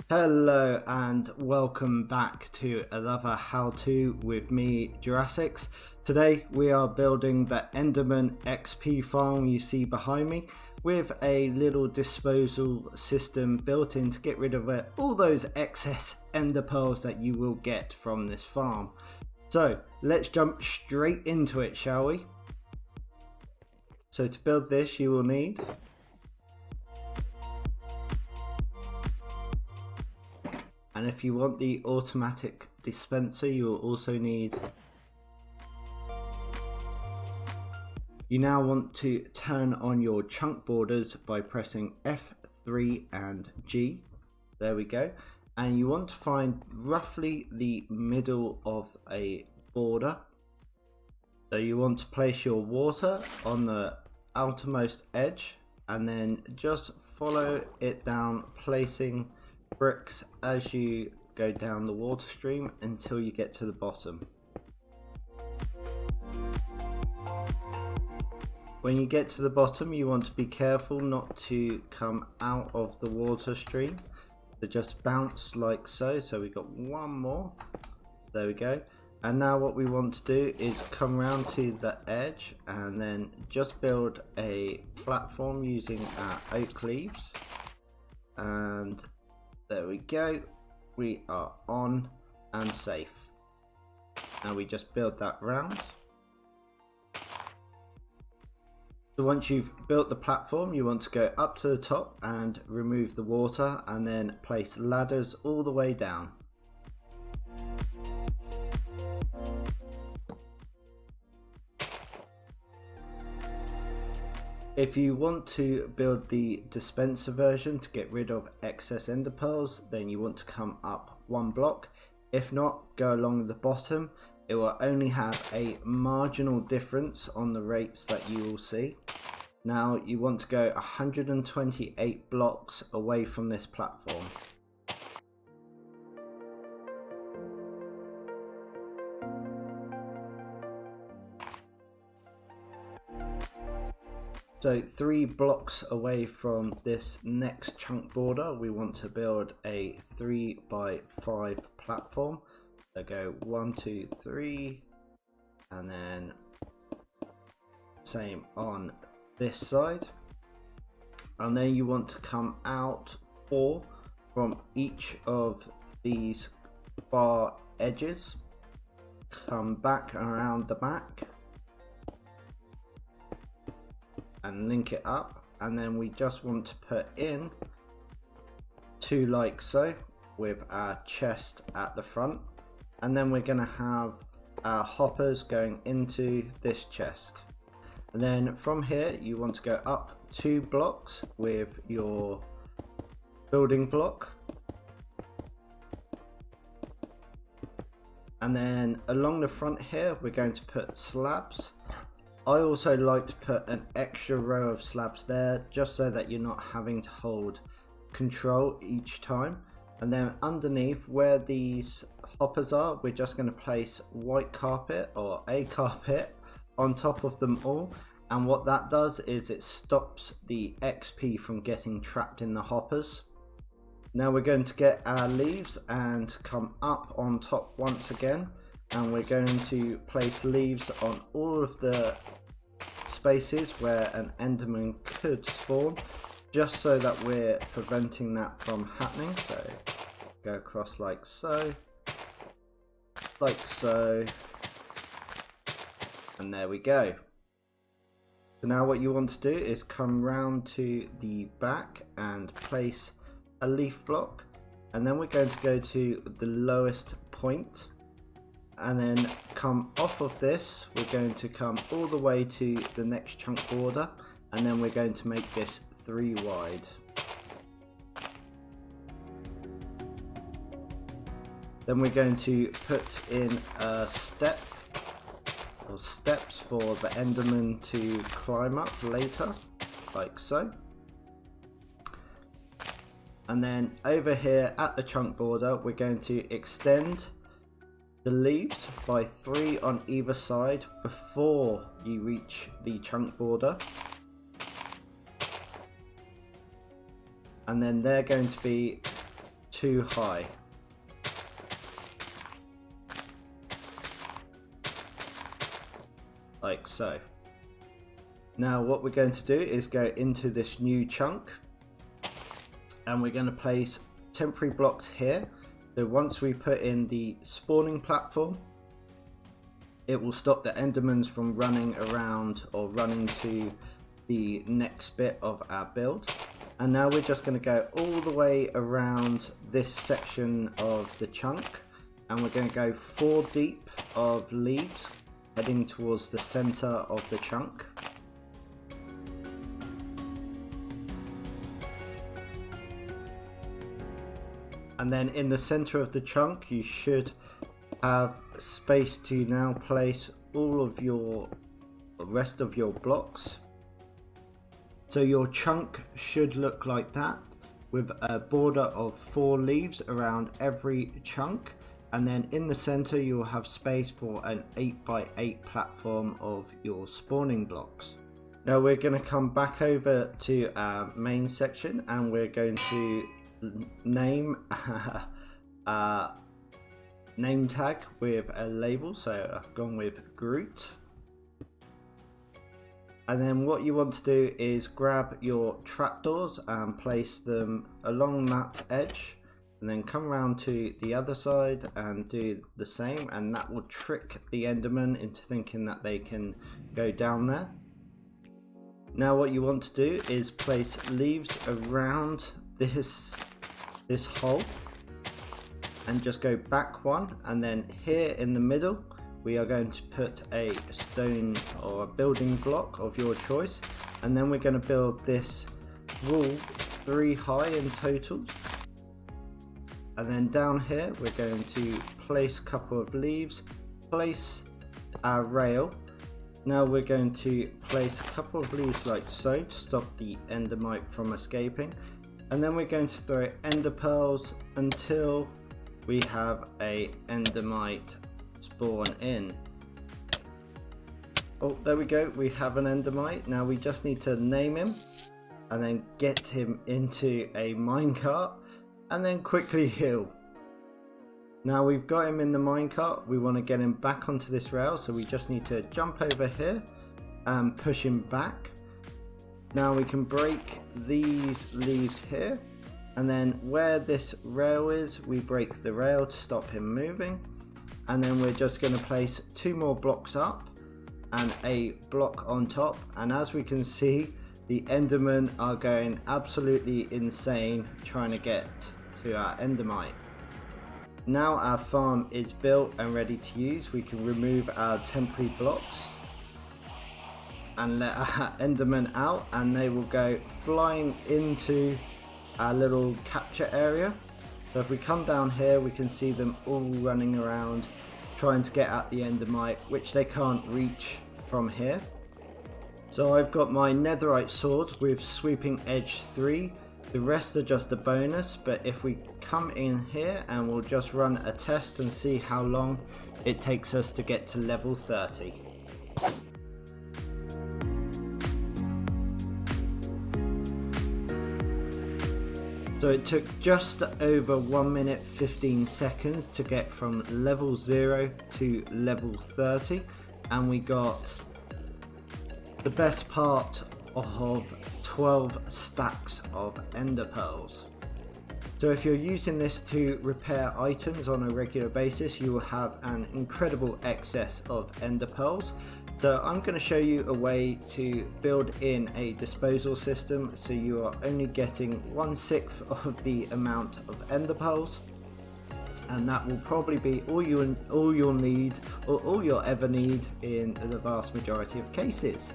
Hello and welcome back to another how-to with me, Jurassics. Today we are building the Enderman XP Farm you see behind me with a little disposal system built in to get rid of all those excess ender pearls that you will get from this farm. So let's jump straight into it, shall we? So to build this you will need and if you want the automatic dispenser, you will also need. You now want to turn on your chunk borders by pressing F3 and G. There we go. And you want to find roughly the middle of a border. So you want to place your water on the outermost edge and then just follow it down, placing bricks as you go down the water stream until you get to the bottom. When you get to the bottom, you want to be careful not to come out of the water stream, so just bounce like so. So we got one more, there we go. And now what we want to do is come around to the edge and then just build a platform using our oak leaves, and there we go, we are on and safe. Now we just build that round. So once you've built the platform, you want to go up to the top and remove the water and then place ladders all the way down. If you want to build the dispenser version to get rid of excess ender pearls, then you want to come up one block. If not, go along the bottom. It will only have a marginal difference on the rates that you will see. Now you want to go 128 blocks away from this platform. So 3 blocks away from this next chunk border, we want to build a 3x5 platform. So go 1, 2, 3, and then same on this side. And then you want to come out 4 from each of these far edges. Come back around the back and link it up, and then we just want to put in 2 like so with our chest at the front, and then we're going to have our hoppers going into this chest. And then from here you want to go up 2 blocks with your building block, and then along the front here we're going to put slabs. I also like to put an extra row of slabs there just so that you're not having to hold control each time. And then underneath where these hoppers are, we're just going to place white carpet or a carpet on top of them all. And what that does is it stops the XP from getting trapped in the hoppers. Now we're going to get our leaves and come up on top once again. And we're going to place leaves on all of the spaces where an enderman could spawn, just so that we're preventing that from happening. So go across like so, and there we go. So now what you want to do is come round to the back and place a leaf block, and then we're going to go to the lowest point. And then come off of this, we're going to come all the way to the next chunk border, and then we're going to make this 3 wide. Then we're going to put in a step or steps for the enderman to climb up later, like so. And then over here at the chunk border, we're going to extend the leaves by 3 on either side before you reach the chunk border. And then they're going to be too high. Like so. Now what we're going to do is go into this new chunk and we're going to place temporary blocks here. So once we put in the spawning platform, it will stop the Endermans from running around or running to the next bit of our build. And now we're just going to go all the way around this section of the chunk, and we're going to go 4 deep of leaves heading towards the center of the chunk. And then in the center of the chunk you should have space to now place all of your rest of your blocks. So your chunk should look like that, with a border of 4 leaves around every chunk, and then in the center you will have space for an 8x8 platform of your spawning blocks. Now we're going to come back over to our main section and we're going to name name tag with a label. So I've gone with Groot. And then what you want to do is grab your trapdoors and place them along that edge, and then come around to the other side and do the same, and that will trick the Enderman into thinking that they can go down there. Now what you want to do is place leaves around this hole and just go back 1, and then here in the middle we are going to put a stone or a building block of your choice, and then we're going to build this wall 3 high in total. And then down here we're going to place a couple of leaves, place our rail. Now we're going to place a couple of leaves like so to stop the endermite from escaping, and then we're going to throw ender pearls until we have a endermite spawn in. Oh, there we go, we have an endermite. Now we just need to name him and then get him into a minecart and then quickly heal. Now we've got him in the minecart, we want to get him back onto this rail, so we just need to jump over here and push him back. Now we can break these leaves here, and then where this rail is we break the rail to stop him moving, and then we're just going to place 2 more blocks up and a block on top, and as we can see the Endermen are going absolutely insane trying to get to our endermite. Now our farm is built and ready to use, we can remove our temporary blocks and let our Endermen out, and they will go flying into our little capture area. So if we come down here we can see them all running around trying to get at the endermite, which they can't reach from here. So I've got my netherite sword with sweeping edge 3. The rest are just a bonus, but if we come in here and we'll just run a test and see how long it takes us to get to level 30. So it took just over 1 minute 15 seconds to get from level 0 to level 30, and we got the best part of 12 stacks of ender pearls. So if you're using this to repair items on a regular basis, you will have an incredible excess of ender pearls. So I'm going to show you a way to build in a disposal system so you are only getting 1/6 of the amount of ender pearls, and that will probably be all you'll need, or all you'll ever need in the vast majority of cases.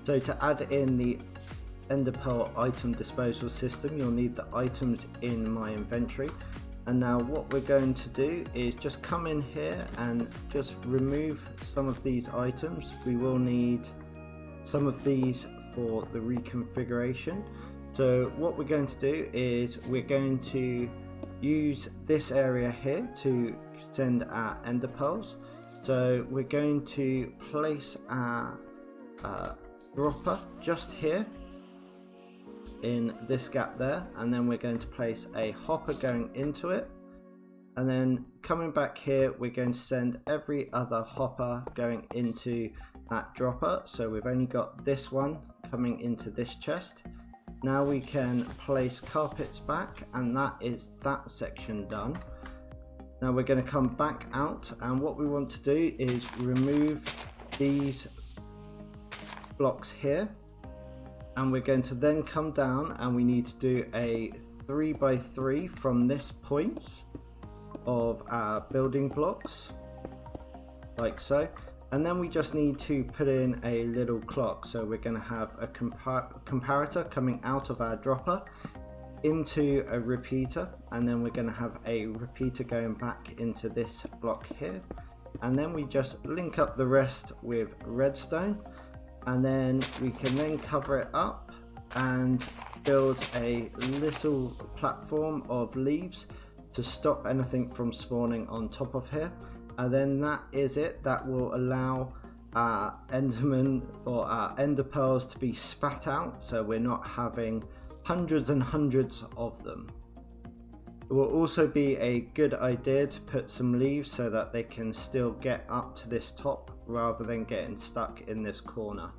So to add in the ender pearl item disposal system, you'll need the items in my inventory. And now what we're going to do is just come in here and just remove some of these items. We will need some of these for the reconfiguration. So what we're going to do is we're going to use this area here to send our ender pearls. So we're going to place our dropper just here in this gap there, and then we're going to place a hopper going into it, and then coming back here we're going to send every other hopper going into that dropper. So we've only got this one coming into this chest. Now we can place carpets back, and that is that section done. Now we're going to come back out, and what we want to do is remove these blocks here, and we're going to then come down and we need to do a 3x3 from this point of our building blocks, like so. And then we just need to put in a little clock. So we're going to have a comparator coming out of our dropper into a repeater, and then we're going to have a repeater going back into this block here, and then we just link up the rest with redstone, and then we can then cover it up and build a little platform of leaves to stop anything from spawning on top of here. And then that is it. That will allow our enderman or our ender pearls to be spat out, so we're not having hundreds and hundreds of them. It will also be a good idea to put some leaves so that they can still get up to this top rather than getting stuck in this corner.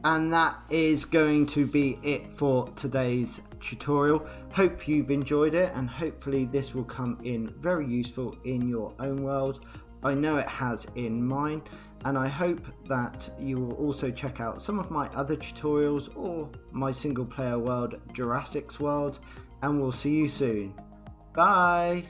And that is going to be it for today's tutorial. Hope you've enjoyed it, and hopefully this will come in very useful in your own world. I know it has in mine, and I hope that you will also check out some of my other tutorials or my single player world, Jurassic's World, and we'll see you soon. Bye!